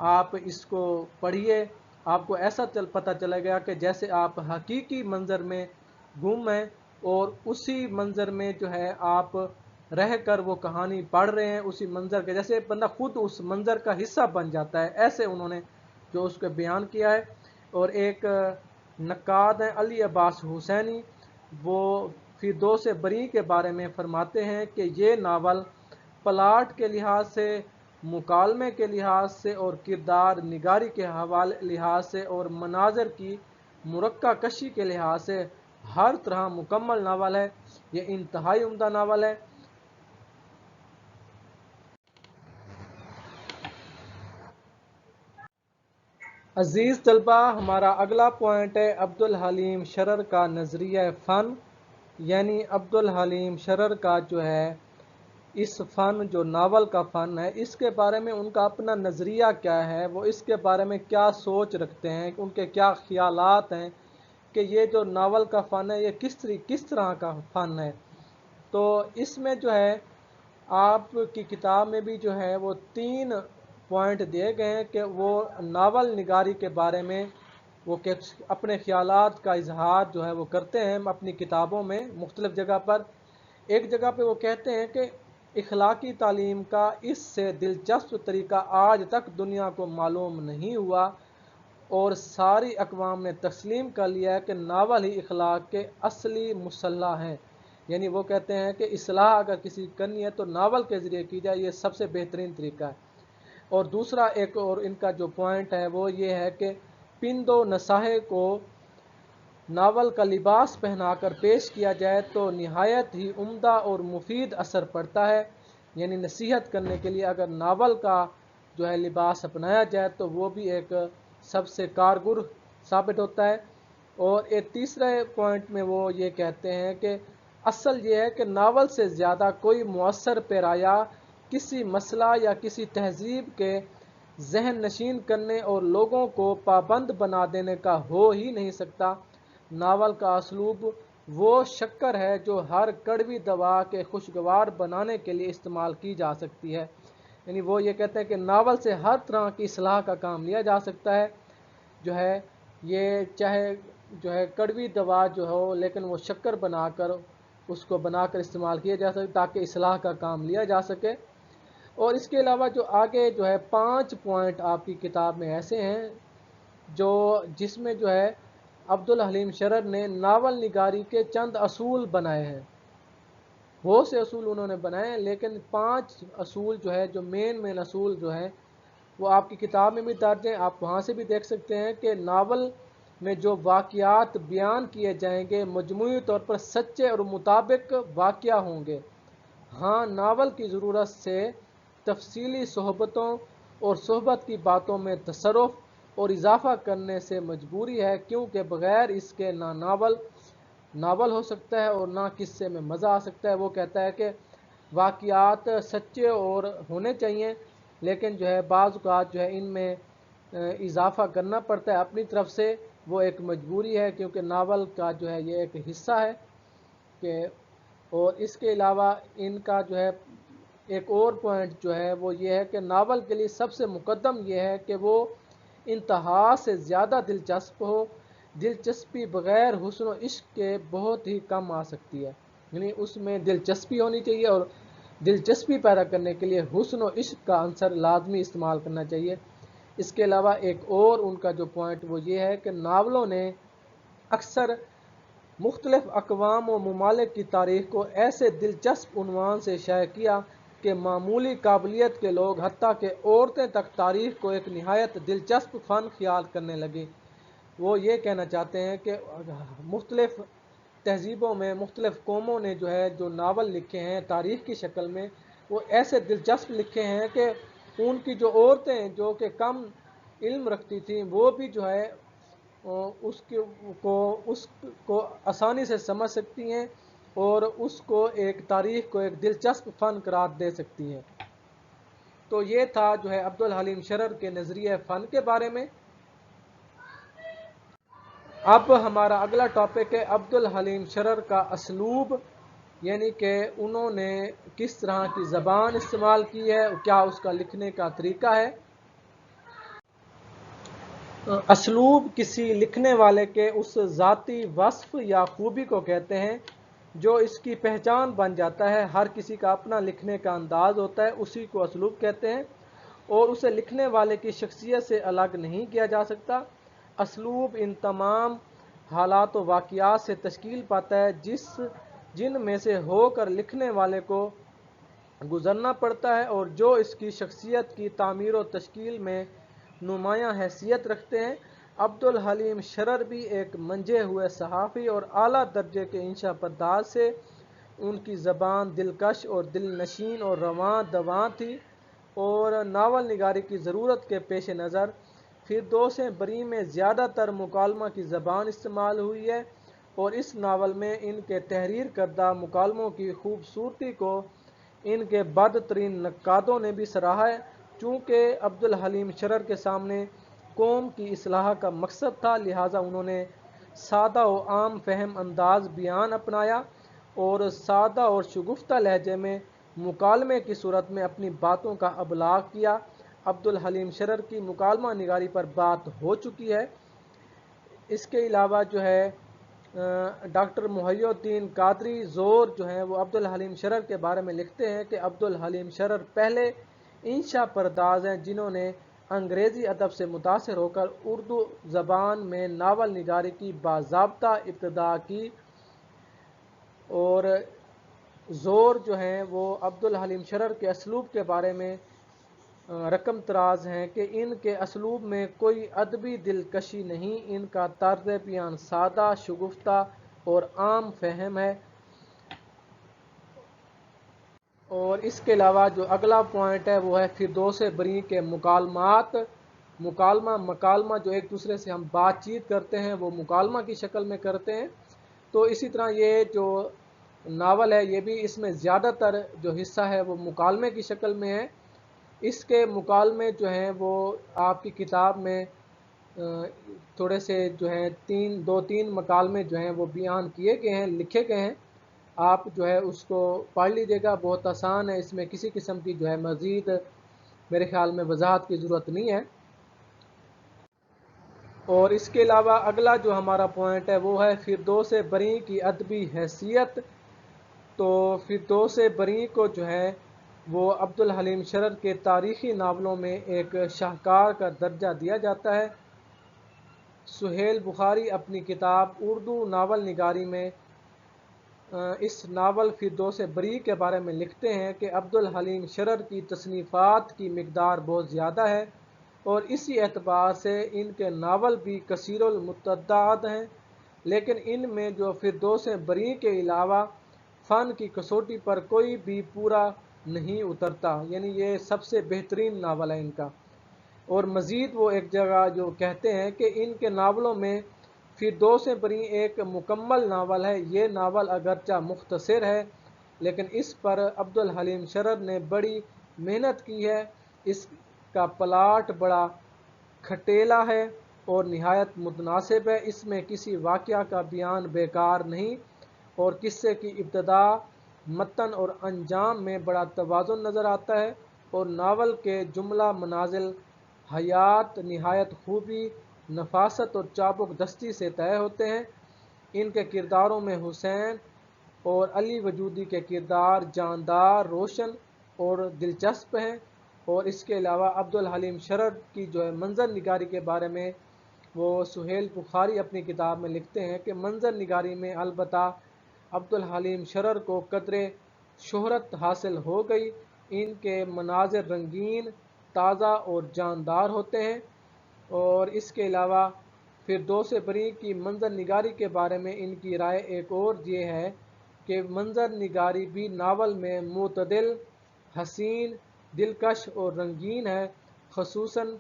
آپ اس کو پڑھیے، آپ کو ایسا پتہ چلے گا کہ جیسے آپ حقیقی منظر میں گم ہیں اور اسی منظر میں جو ہے آپ رہ کر وہ کہانی پڑھ رہے ہیں، اسی منظر کے جیسے بندہ خود اس منظر کا حصہ بن جاتا ہے، ایسے انہوں نے جو اس کو بیان کیا ہے۔ اور ایک نقاد ہیں علی عباس حسینی، وہ فردوس بری کے بارے میں فرماتے ہیں کہ یہ ناول پلاٹ کے لحاظ سے، مکالمے کے لحاظ سے اور کردار نگاری کے لحاظ سے اور مناظر کی مرقع کشی کے لحاظ سے ہر طرح مکمل ناول ہے، یہ انتہائی عمدہ ناول ہے۔ عزیز طلبہ، ہمارا اگلا پوائنٹ ہے عبدالحلیم شرر کا نظریہ فن، یعنی عبدالحلیم شرر کا جو ہے اس فن، جو ناول کا فن ہے، اس کے بارے میں ان کا اپنا نظریہ کیا ہے، وہ اس کے بارے میں کیا سوچ رکھتے ہیں، ان کے کیا خیالات ہیں کہ یہ جو ناول کا فن ہے یہ کس طرح کا فن ہے۔ تو اس میں جو ہے آپ کی کتاب میں بھی جو ہے وہ 3 پوائنٹ دیے گئے ہیں کہ وہ ناول نگاری کے بارے میں وہ اپنے خیالات کا اظہار جو ہے وہ کرتے ہیں اپنی کتابوں میں مختلف جگہ پر۔ ایک جگہ پہ وہ کہتے ہیں کہ اخلاقی تعلیم کا اس سے دلچسپ طریقہ آج تک دنیا کو معلوم نہیں ہوا، اور ساری اقوام نے تسلیم کر لیا ہے کہ ناول ہی اخلاق کے اصلی مسلح ہیں۔ یعنی وہ کہتے ہیں کہ اصلاح اگر کسی کرنی ہے تو ناول کے ذریعے کی جائے، یہ سب سے بہترین طریقہ ہے۔ اور دوسرا ایک اور ان کا جو پوائنٹ ہے وہ یہ ہے کہ پند و نصاحہ کو ناول کا لباس پہنا کر پیش کیا جائے تو نہایت ہی عمدہ اور مفید اثر پڑتا ہے۔ یعنی نصیحت کرنے کے لیے اگر ناول کا جو ہے لباس اپنایا جائے تو وہ بھی ایک سب سے کارگر ثابت ہوتا ہے۔ اور ایک تیسرے پوائنٹ میں وہ یہ کہتے ہیں کہ اصل یہ ہے کہ ناول سے زیادہ کوئی مؤثر پیرایا کسی مسئلہ یا کسی تہذیب کے ذہن نشین کرنے اور لوگوں کو پابند بنا دینے کا ہو ہی نہیں سکتا۔ ناول کا اسلوب وہ شکر ہے جو ہر کڑوی دوا کے خوشگوار بنانے کے لیے استعمال کی جا سکتی ہے۔ یعنی وہ یہ کہتے ہیں کہ ناول سے ہر طرح کی اصلاح کا کام لیا جا سکتا ہے، جو ہے یہ چاہے جو ہے کڑوی دوا جو ہو لیکن وہ شکر بنا کر اس کو بنا کر استعمال کیا جا سکے تاکہ اصلاح کا کام لیا جا سکے۔ اور اس کے علاوہ جو آگے جو ہے 5 پوائنٹ آپ کی کتاب میں ایسے ہیں جو جس میں جو ہے عبدالحلیم شرر نے ناول نگاری کے چند اصول بنائے ہیں۔ بہت سے اصول انہوں نے بنائے ہیں لیکن 5 اصول جو ہے جو مین اصول جو ہیں وہ آپ کی کتاب میں بھی درج ہیں، آپ وہاں سے بھی دیکھ سکتے ہیں کہ ناول میں جو واقعات بیان کیے جائیں گے مجموعی طور پر سچے اور مطابق واقعہ ہوں گے۔ ہاں، ناول کی ضرورت سے تفصیلی صحبتوں اور صحبت کی باتوں میں تصرف اور اضافہ کرنے سے مجبوری ہے، کیونکہ بغیر اس کے نہ ناول ہو سکتا ہے اور نہ قصے میں مزہ آ سکتا ہے۔ وہ کہتا ہے کہ واقعات سچے اور ہونے چاہیے لیکن جو ہے بعض اوقات جو ہے ان میں اضافہ کرنا پڑتا ہے اپنی طرف سے، وہ ایک مجبوری ہے کیونکہ ناول کا جو ہے یہ ایک حصہ ہے کہ۔ اور اس کے علاوہ ان کا جو ہے ایک اور پوائنٹ جو ہے وہ یہ ہے کہ ناول کے لیے سب سے مقدم یہ ہے کہ وہ انتہا سے زیادہ دلچسپ ہو۔ دلچسپی بغیر حسن و عشق کے بہت ہی کم آ سکتی ہے، یعنی اس میں دلچسپی ہونی چاہیے اور دلچسپی پیدا کرنے کے لیے حسن و عشق کا عنصر لازمی استعمال کرنا چاہیے۔ اس کے علاوہ ایک اور ان کا جو پوائنٹ وہ یہ ہے کہ ناولوں نے اکثر مختلف اقوام و ممالک کی تاریخ کو ایسے دلچسپ عنوان سے شائع کیا کہ معمولی قابلیت کے لوگ حتیٰ کہ عورتیں تک تاریخ کو ایک نہایت دلچسپ فن خیال کرنے لگے۔ وہ یہ کہنا چاہتے ہیں کہ مختلف تہذیبوں میں مختلف قوموں نے جو ہے جو ناول لکھے ہیں تاریخ کی شکل میں وہ ایسے دلچسپ لکھے ہیں کہ ان کی جو عورتیں جو کہ کم علم رکھتی تھیں وہ بھی جو ہے اس کو آسانی سے سمجھ سکتی ہیں اور اس کو ایک تاریخ کو ایک دلچسپ فن قرار دے سکتی ہیں۔ تو یہ تھا جو ہے عبدالحلیم شرر کے نظریہ فن کے بارے میں۔ اب ہمارا اگلا ٹاپک ہے عبدالحلیم شرر کا اسلوب، یعنی کہ انہوں نے کس طرح کی زبان استعمال کی ہے، کیا اس کا لکھنے کا طریقہ ہے۔ اسلوب کسی لکھنے والے کے اس ذاتی وصف یا خوبی کو کہتے ہیں جو اس کی پہچان بن جاتا ہے۔ ہر کسی کا اپنا لکھنے کا انداز ہوتا ہے، اسی کو اسلوب کہتے ہیں، اور اسے لکھنے والے کی شخصیت سے الگ نہیں کیا جا سکتا۔ اسلوب ان تمام حالات و واقعات سے تشکیل پاتا ہے جن میں سے ہو کر لکھنے والے کو گزرنا پڑتا ہے اور جو اس کی شخصیت کی تعمیر و تشکیل میں نمایاں حیثیت رکھتے ہیں۔ عبدالحلیم شرر بھی ایک منجھے ہوئے صحافی اور اعلیٰ درجے کے انشا پرداز سے ان کی زبان دلکش اور دل نشین اور رواں دواں تھی، اور ناول نگاری کی ضرورت کے پیش نظر فردوس بری میں زیادہ تر مکالمہ کی زبان استعمال ہوئی ہے، اور اس ناول میں ان کے تحریر کردہ مکالموں کی خوبصورتی کو ان کے بدترین نقادوں نے بھی سراہا ہے۔ چونکہ عبدالحلیم شرر کے سامنے قوم کی اصلاح کا مقصد تھا، لہٰذا انہوں نے سادہ و عام فہم انداز بیان اپنایا اور سادہ اور شگفتہ لہجے میں مکالمے کی صورت میں اپنی باتوں کا ابلاغ کیا۔ عبدالحلیم شرر کی مکالمہ نگاری پر بات ہو چکی ہے۔ اس کے علاوہ جو ہے ڈاکٹر محی الدین قادری زور جو ہیں وہ عبدالحلیم شرر کے بارے میں لکھتے ہیں کہ عبدالحلیم شرر پہلے انشا پرداز ہیں جنہوں نے انگریزی ادب سے متاثر ہو کر اردو زبان میں ناول نگاری کی باضابطہ ابتدا کی، اور زور جو ہیں وہ عبدالحلیم شرر کے اسلوب کے بارے میں رقم طراز ہیں کہ ان کے اسلوب میں کوئی ادبی دلکشی نہیں، ان کا طرز بیان سادہ، شگفتہ اور عام فہم ہے۔ اور اس کے علاوہ جو اگلا پوائنٹ ہے وہ ہے فردوس بری کے مکالمات۔ مکالمہ جو ایک دوسرے سے ہم بات چیت کرتے ہیں وہ مکالمہ کی شکل میں کرتے ہیں، تو اسی طرح یہ جو ناول ہے یہ بھی اس میں زیادہ تر جو حصہ ہے وہ مکالمے کی شکل میں ہے۔ اس کے مکالمے جو ہیں وہ آپ کی کتاب میں تھوڑے سے جو ہیں دو تین مکالمے جو ہیں وہ بیان کیے گئے ہیں، لکھے گئے ہیں، آپ جو ہے اس کو پڑھ لیجیے گا، بہت آسان ہے، اس میں کسی قسم کی جو ہے مزید میرے خیال میں وضاحت کی ضرورت نہیں ہے۔ اور اس کے علاوہ اگلا جو ہمارا پوائنٹ ہے وہ ہے فردوس بری کی ادبی حیثیت۔ تو فردوس بری کو جو ہے وہ عبدالحلیم شرر کے تاریخی ناولوں میں ایک شاہکار کا درجہ دیا جاتا ہے۔ سہیل بخاری اپنی کتاب اردو ناول نگاری میں اس ناول فردوس بری کے بارے میں لکھتے ہیں کہ عبدالحلیم شرر کی تصنیفات کی مقدار بہت زیادہ ہے، اور اسی اعتبار سے ان کے ناول بھی کثیر المتعدد ہیں، لیکن ان میں جو فردوس بری کے علاوہ فن کی کسوٹی پر کوئی بھی پورا نہیں اترتا، یعنی یہ سب سے بہترین ناول ہے ان کا۔ اور مزید وہ ایک جگہ جو کہتے ہیں کہ ان کے ناولوں میں فردوس بری ایک مکمل ناول ہے، یہ ناول اگرچہ مختصر ہے لیکن اس پر عبدالحلیم شرر نے بڑی محنت کی ہے، اس کا پلاٹ بڑا کھٹیلا ہے اور نہایت متناسب ہے، اس میں کسی واقعہ کا بیان بیکار نہیں، اور قصے کی ابتدا، متن اور انجام میں بڑا توازن نظر آتا ہے، اور ناول کے جملہ منازل حیات نہایت خوبی، نفاست اور چابک دستی سے طے ہوتے ہیں۔ ان کے کرداروں میں حسین اور علی وجودی کے کردار جاندار، روشن اور دلچسپ ہیں۔ اور اس کے علاوہ عبدالحلیم شرر کی جو ہے منظر نگاری کے بارے میں وہ سہیل بخاری اپنی کتاب میں لکھتے ہیں کہ منظر نگاری میں البتہ عبدالحلیم شرر کو قدر شہرت حاصل ہو گئی، ان کے مناظر رنگین، تازہ اور جاندار ہوتے ہیں۔ اور اس کے علاوہ فردوس بری کی منظر نگاری کے بارے میں ان کی رائے ایک اور یہ ہے کہ منظر نگاری بھی ناول میں معتدل، حسین، دلکش اور رنگین ہے، خصوصاً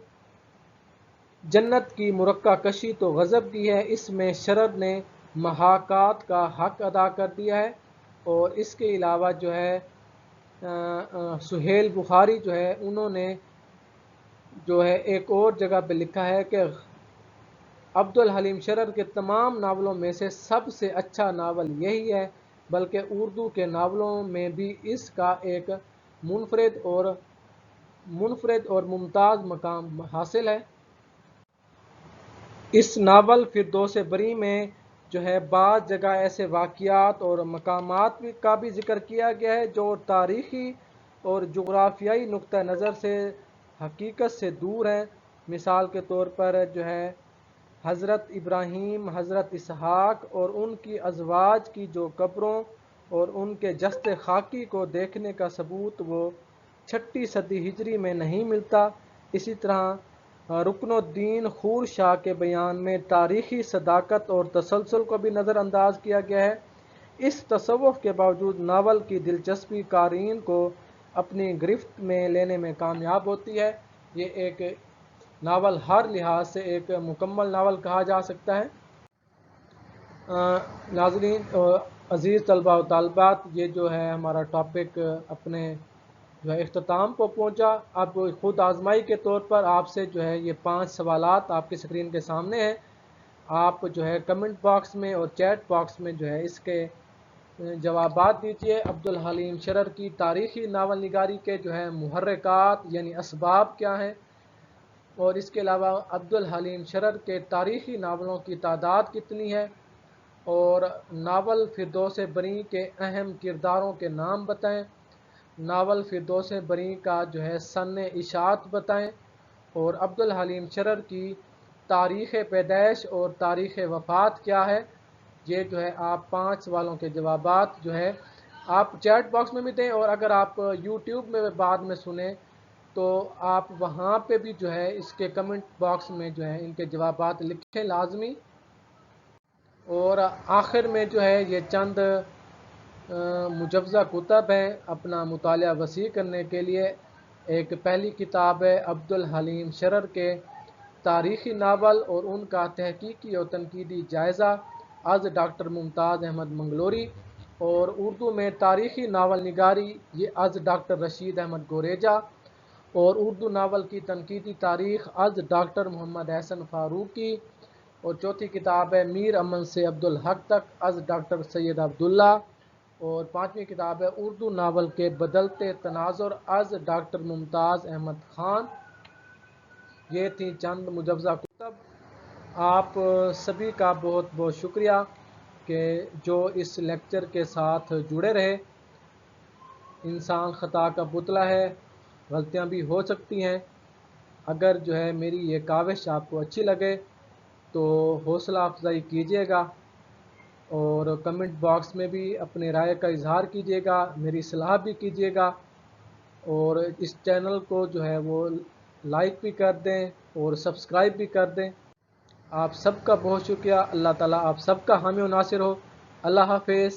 جنت کی مرقع کشی تو غضب کی ہے، اس میں شرر نے محاکات کا حق ادا کر دیا ہے۔ اور اس کے علاوہ جو ہے سہیل بخاری جو ہے انہوں نے جو ہے ایک اور جگہ پہ لکھا ہے کہ عبدالحلیم شرر کے تمام ناولوں میں سے سب سے اچھا ناول یہی ہے، بلکہ اردو کے ناولوں میں بھی اس کا ایک منفرد اور ممتاز مقام حاصل ہے۔ اس ناول فردوس بری میں جو ہے بعض جگہ ایسے واقعات اور مقامات کا بھی ذکر کیا گیا ہے جو تاریخی اور جغرافیائی نقطہ نظر سے حقیقت سے دور ہیں۔ مثال کے طور پر جو ہے حضرت ابراہیم، حضرت اسحاق اور ان کی ازواج کی جو قبروں اور ان کے جسد خاکی کو دیکھنے کا ثبوت وہ 6 صدی ہجری میں نہیں ملتا۔ اسی طرح رکن الدین خور شاہ کے بیان میں تاریخی صداقت اور تسلسل کو بھی نظر انداز کیا گیا ہے۔ اس تصوف کے باوجود ناول کی دلچسپی قارئین کو اپنی گرفت میں لینے میں کامیاب ہوتی ہے۔ یہ ایک ناول ہر لحاظ سے ایک مکمل ناول کہا جا سکتا ہے۔ ناظرین، عزیز طلباء و طالبات، یہ جو ہے ہمارا ٹاپک اپنے جو ہے اختتام کو پہنچا۔ اب خود آزمائی کے طور پر آپ سے جو ہے یہ 5 سوالات آپ کی اسکرین کے سامنے ہیں۔ آپ جو ہے کمنٹ باکس میں اور چیٹ باکس میں جو ہے اس کے جوابات دیجیے۔ عبدالحلیم شرر کی تاریخی ناول نگاری کے جو ہے محرکات یعنی اسباب کیا ہیں، اور اس کے علاوہ عبدالحلیم شرر کے تاریخی ناولوں کی تعداد کتنی ہے، اور ناول فردوس بری کے اہم کرداروں کے نام بتائیں۔ ناول فردوس بری کا جو ہے سن اشاعت بتائیں، اور عبدالحلیم شرر کی تاریخ پیدائش اور تاریخ وفات کیا ہے۔ یہ جو ہے آپ 5 سوالوں کے جوابات جو ہے آپ چیٹ باکس میں بھی دیں، اور اگر آپ یوٹیوب میں بعد میں سنیں تو آپ وہاں پہ بھی جو ہے اس کے کمنٹ باکس میں جو ہے ان کے جوابات لکھیں لازمی۔ اور آخر میں جو ہے یہ چند مجوزہ کتب ہیں اپنا مطالعہ وسیع کرنے کے لیے۔ ایک پہلی کتاب ہے عبدالحلیم شرر کے تاریخی ناول اور ان کا تحقیقی اور تنقیدی جائزہ از ڈاکٹر ممتاز احمد منگلوری، اور اردو میں تاریخی ناول نگاری یہ از ڈاکٹر رشید احمد گوریجا، اور اردو ناول کی تنقیدی تاریخ از ڈاکٹر محمد احسن فاروقی، اور چوتھی کتاب ہے میر امن سے عبدالحق تک از ڈاکٹر سید عبداللہ، اور 5ویں کتاب ہے اردو ناول کے بدلتے تناظر از ڈاکٹر ممتاز احمد خان۔ یہ تھی چند مجوزہ کتب۔ آپ سبھی کا بہت بہت شکریہ کہ جو اس لیکچر کے ساتھ جڑے رہے۔ انسان خطا کا پتلا ہے، غلطیاں بھی ہو سکتی ہیں۔ اگر جو ہے میری یہ کاوش آپ کو اچھی لگے تو حوصلہ افزائی کیجیے گا، اور کمنٹ باکس میں بھی اپنے رائے کا اظہار کیجیے گا، میری صلاح بھی کیجیے گا، اور اس چینل کو جو ہے وہ لائک بھی کر دیں اور سبسکرائب بھی کر دیں۔ آپ سب کا بہت شکریہ۔ اللہ تعالیٰ آپ سب کا حامی و ناصر ہو۔ اللہ حافظ۔